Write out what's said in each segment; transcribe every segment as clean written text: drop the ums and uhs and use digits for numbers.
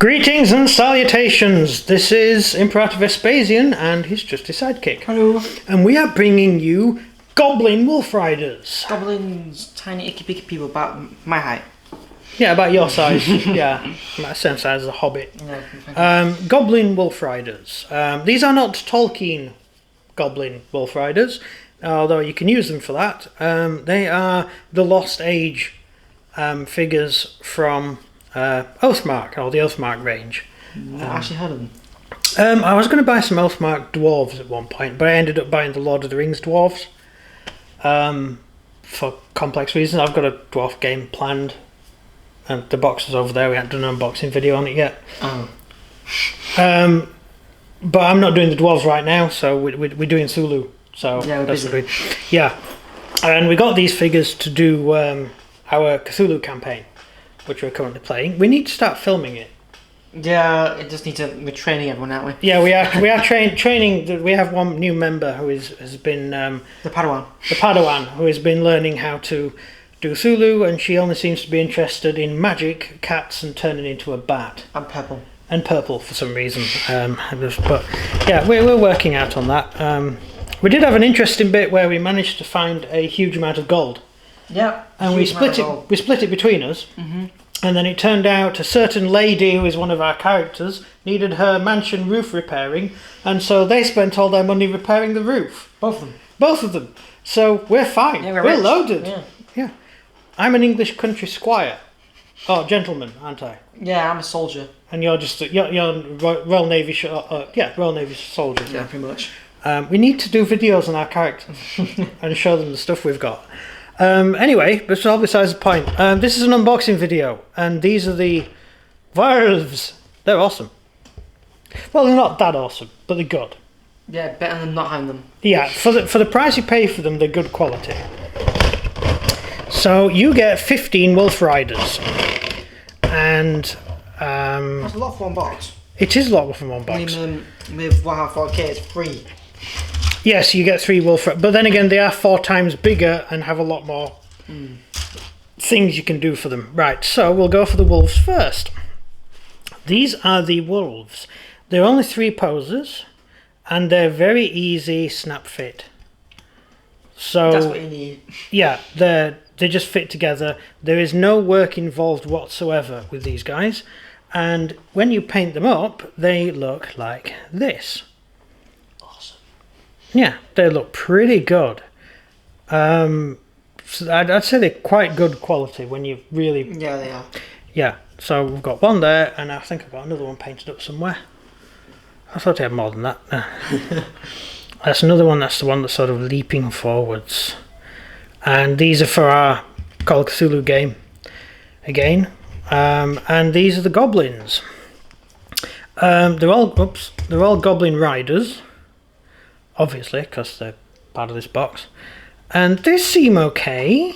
Greetings and salutations. This is Imperator Vespasian and his trusty sidekick. Hello. And we are bringing you Goblin Wolf Riders. Goblins, tiny icky picky people about my height. Yeah, about your size. Yeah, about the same size as a hobbit. Goblin Wolf Riders. These are not Tolkien Goblin Wolf Riders, although you can use them for that. They are the Lost Age figures from Oathmark, or the Oathmark range. I've actually heard of them. I was going to buy some Oathmark dwarves at one point, but I ended up buying the Lord of the Rings dwarves for complex reasons. I've got a dwarf game planned, and the box is over there. We haven't done an unboxing video on it yet. Oh. But I'm not doing the dwarves right now, so we're doing Sulu. So yeah, we're busy. Yeah, and we got these figures to do our Cthulhu campaign, which we're currently playing. We need to start filming it. Yeah, it just needs to. We're training everyone, aren't we? Yeah, we are training. We have one new member who has been the Padawan. The Padawan, who has been learning how to do Cthulhu, and she only seems to be interested in magic, cats, and turning into a bat. And purple. And purple for some reason. But yeah, we're working out on that. We did have an interesting bit where we managed to find a huge amount of gold. Yeah. And we split it between us. Mm-hmm. And then it turned out a certain lady who is one of our characters needed her mansion roof repairing, and so they spent all their money repairing the roof. Both of them. So we're fine. Yeah, we're loaded. Yeah. I'm an English country squire. Oh, gentleman, aren't I? Yeah, I'm a soldier. And you're just you're Royal Navy Royal Navy soldier. Yeah, pretty much. We need to do videos on our characters and show them the stuff we've got. Anyway, that's all besides the point. This is an unboxing video, and these are the wolves. They're awesome. Well, they're not that awesome, but they're good. Yeah, better than not having them. Yeah, for the price you pay for them, they're good quality. So you get 15 wolf riders, and that's a lot for one box. It is a lot from one box. With Warhammer 4K, it's free. Yes, you get 3 wolf, but then again, they are 4 times bigger and have a lot more things you can do for them. Right, so we'll go for the wolves first. These are the wolves. They're only 3 poses, and they're very easy snap fit. So that's what you need. Yeah, they just fit together. There is no work involved whatsoever with these guys, and when you paint them up, they look like this. Yeah, they look pretty good. So I'd say they're quite good quality when you really... Yeah, they are. Yeah, so we've got one there, and I think I've got another one painted up somewhere. I thought I had more than that. That's another one, that's the one that's sort of leaping forwards. And these are for our Call of Cthulhu game, again. And these are the goblins. They're all goblin riders. Obviously, because they're part of this box. And they seem okay.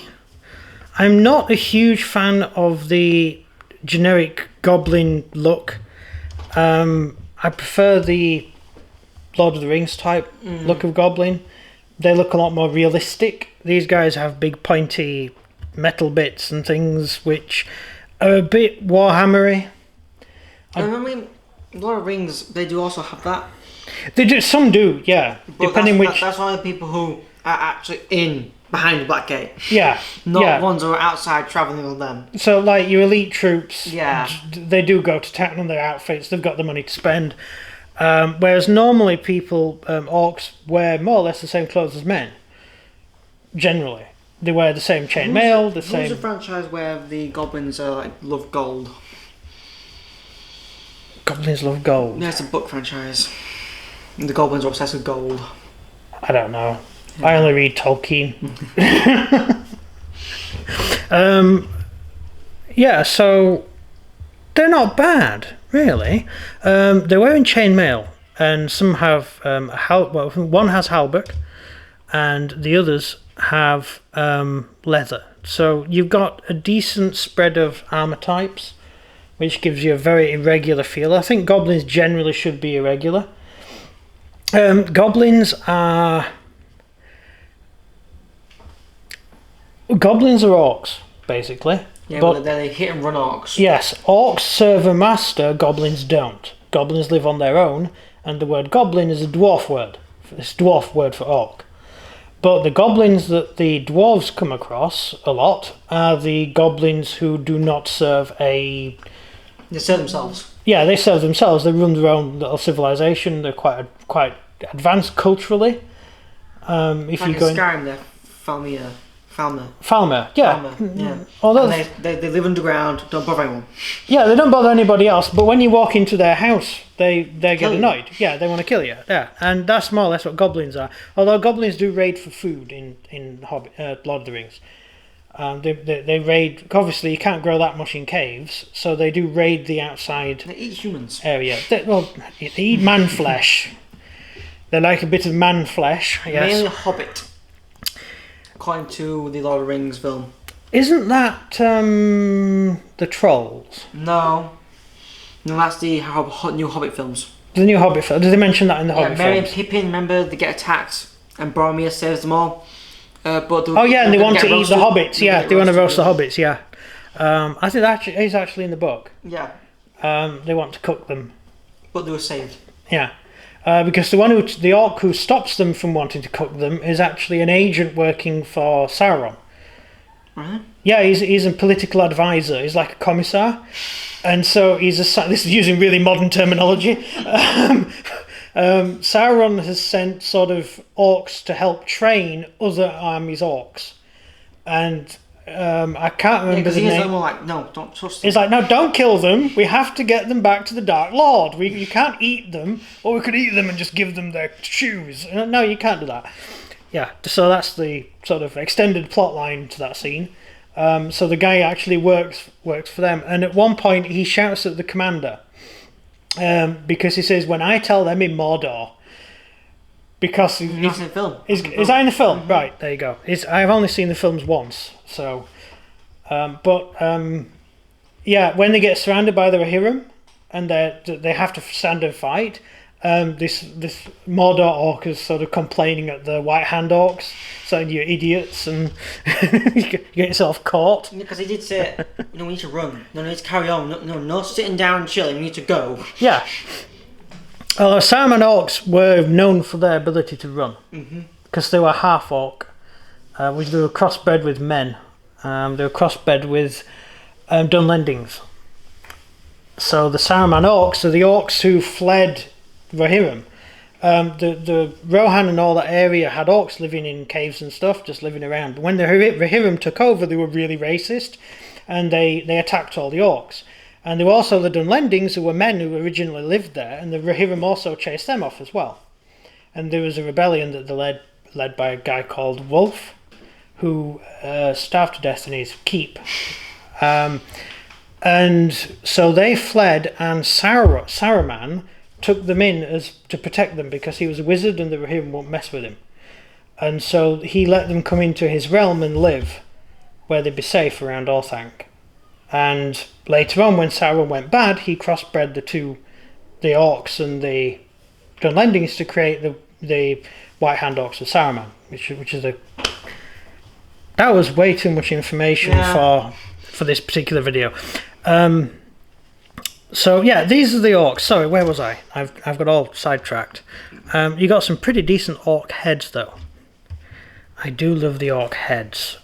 I'm not a huge fan of the generic goblin look. I prefer the Lord of the Rings type look of goblin. They look a lot more realistic. These guys have big pointy metal bits and things which are a bit Warhammery. I mean, Lord of the Rings, they do also have that. They do. Some do, yeah. But depending which. That's only the people who are actually behind the Black Gate. Yeah. Not ones who are outside travelling with them. So, like your elite troops. Yeah. They do go to town on their outfits. They've got the money to spend. Whereas normally people, orcs, wear more or less the same clothes as men. Generally, they wear the same chainmail. Who's a franchise where the goblins are love gold? Goblins love gold. Yeah, it's a book franchise. And the goblins are obsessed with gold. I don't know. Yeah. I only read Tolkien. Yeah, so they're not bad, really. They're wearing chainmail, and some have one has halberd, and the others have leather. So you've got a decent spread of armor types, which gives you a very irregular feel. I think goblins generally should be irregular. Goblins are orcs, basically. Yeah, but but they hit and run orcs. yes, orcs serve a master, goblins don't. Goblins live on their own, and the word goblin is a dwarf word. It's a dwarf word for orc. But the goblins that the dwarves come across a lot are the goblins who do not serve a... They serve themselves. Yeah, they serve themselves. They run their own little civilization. They're quite advanced culturally. If Like you in go in Skyrim, they're Falmer. Falmer, yeah. Falmer, yeah. Although And they live underground, don't bother anyone. yeah, they don't bother anybody else. But when you walk into their house, they get Kill you. annoyed. Yeah, they want to kill you. Yeah, and that's more or less what goblins are. Although goblins do raid for food in Hobbit, Lord of the Rings. They raid. Obviously, you can't grow that much in caves, so they do raid the outside They eat humans. area. They eat man flesh. They like a bit of man flesh. Yes. Mainly Hobbit. According to the Lord of the Rings film. Isn't that the Trolls? No, that's the new Hobbit films. The new Hobbit film. Did they mention that in the Yeah, Hobbit Merry and films? Pippin, remember, they get attacked and Boromir saves them all. But Oh yeah, and they want to eat the hobbits. Yeah, they want to roast the hobbits. hobbits. Yeah, I think that is actually in the book. Yeah, They want to cook them. but they were saved. Yeah, because the orc who stops them from wanting to cook them is actually an agent working for Sauron. Really? Yeah, he's a political advisor. He's like a commissar, and so this is using really modern terminology. Sauron has sent sort of orcs to help train other armies' orcs, and I can't remember Because the he is name. like, no, don't trust them. He's like, no, don't kill them. We have to get them back to the Dark Lord. You can't eat them, or we could eat them and just give them their shoes. No, you can't do that. Yeah, so that's the sort of extended plot line to that scene. So the guy actually works for them, and at one point he shouts at the commander. Because he says, when I tell them in Mordor, because He's not in the film. is that in the film? Mm-hmm. Right, there you go. I've only seen the films once, so yeah, when they get surrounded by the Rohirrim and they have to stand and fight, this Mordor orc is sort of complaining at the White Hand orcs, saying you're idiots and you get yourself caught. Because he did say, we need to run. No, we need to carry on. No sitting down and chilling. We need to go. Yeah. Although Saruman orcs were known for their ability to run, because they were half orc, which they were crossbred with men. They were crossbred with Dunlendings. So the Saruman orcs are the orcs who fled Rohirrim. The Rohan and all that area had orcs living in caves and stuff, just living around. But when the Rohirrim took over, they were really racist, and they attacked all the orcs. And there were also the Dunlendings, who were men who originally lived there, and the Rohirrim also chased them off as well. And there was a rebellion that they led by a guy called Wolf, who starved to death in his keep. And so they fled, and Saruman took them in to protect them, because he was a wizard and the Rohirrim won't mess with him. And so he let them come into his realm and live, where they'd be safe around Orthanc. And later on, when Sauron went bad, he crossbred the orcs and the Dunlendings to create the White Hand orcs of Saruman, which is that was way too much information for this particular video. So yeah, these are the orcs. Sorry, where was I? I've got all sidetracked. You got some pretty decent orc heads though. I do love the orc heads.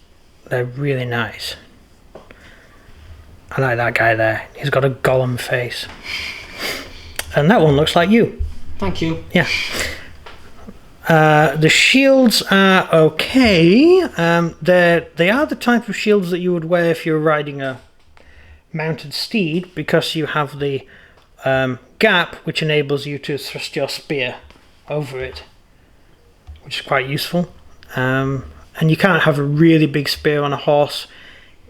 They're really nice. I like that guy there. He's got a golem face. And that one looks like you. Thank you. Yeah. The shields are okay. They are the type of shields that you would wear if you're riding a mounted steed, because you have the gap which enables you to thrust your spear over it, which is quite useful. And you can't have a really big spear on a horse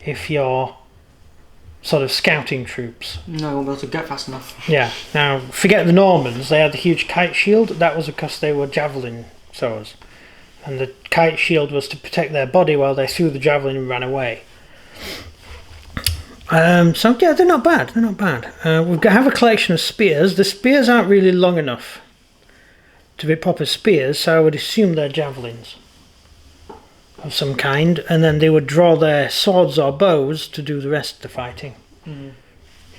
if you're sort of scouting troops. No, I won't be able to get fast enough. Yeah. Now, forget the Normans. They had the huge kite shield. That was because they were javelin throwers. And the kite shield was to protect their body while they threw the javelin and ran away. So, yeah, they're not bad. They're not bad. We have a collection of spears. The spears aren't really long enough to be proper spears, so I would assume they're javelins. of some kind, and then they would draw their swords or bows to do the rest of the fighting.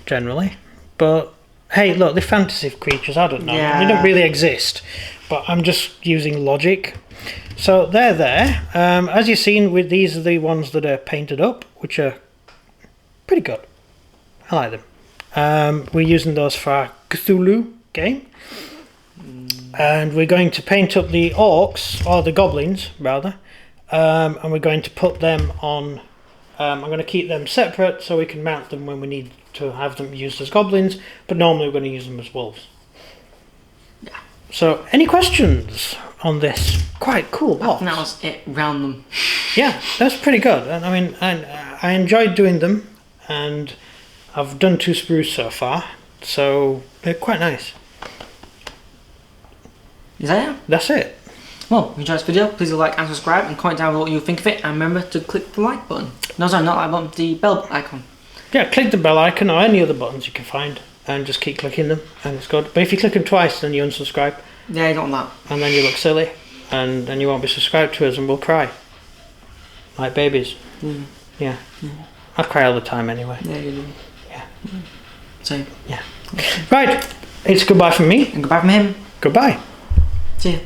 Generally. But hey, look, they're fantasy creatures, I don't know. Yeah. They don't really exist, but I'm just using logic. So they're there. As you've seen, with these are the ones that are painted up, which are pretty good. I like them. We're using those for our Cthulhu game. And we're going to paint up the orcs, or the goblins rather, and we're going to put them on. I'm going to keep them separate so we can mount them when we need to have them used as goblins, but normally we're going to use them as wolves. Yeah. So, any questions on this quite cool box? That was it, round them. Yeah, that's pretty good. And I mean, I enjoyed doing them, and I've done 2 sprues so far, so they're quite nice. Is that it? That's it. Well, if you enjoyed this video, please like and subscribe and comment down below what you think of it, and remember to click the like button. No, sorry, not like button, the bell icon. Yeah, click the bell icon or any other buttons you can find and just keep clicking them and it's good. But if you click them twice then you unsubscribe. Yeah, you don't want that. And then you look silly and then you won't be subscribed to us and we'll cry. Like babies. Yeah. I cry all the time anyway. Yeah, you do. Yeah. Same. Yeah. Right, it's goodbye from me. And goodbye from him. Goodbye. See ya.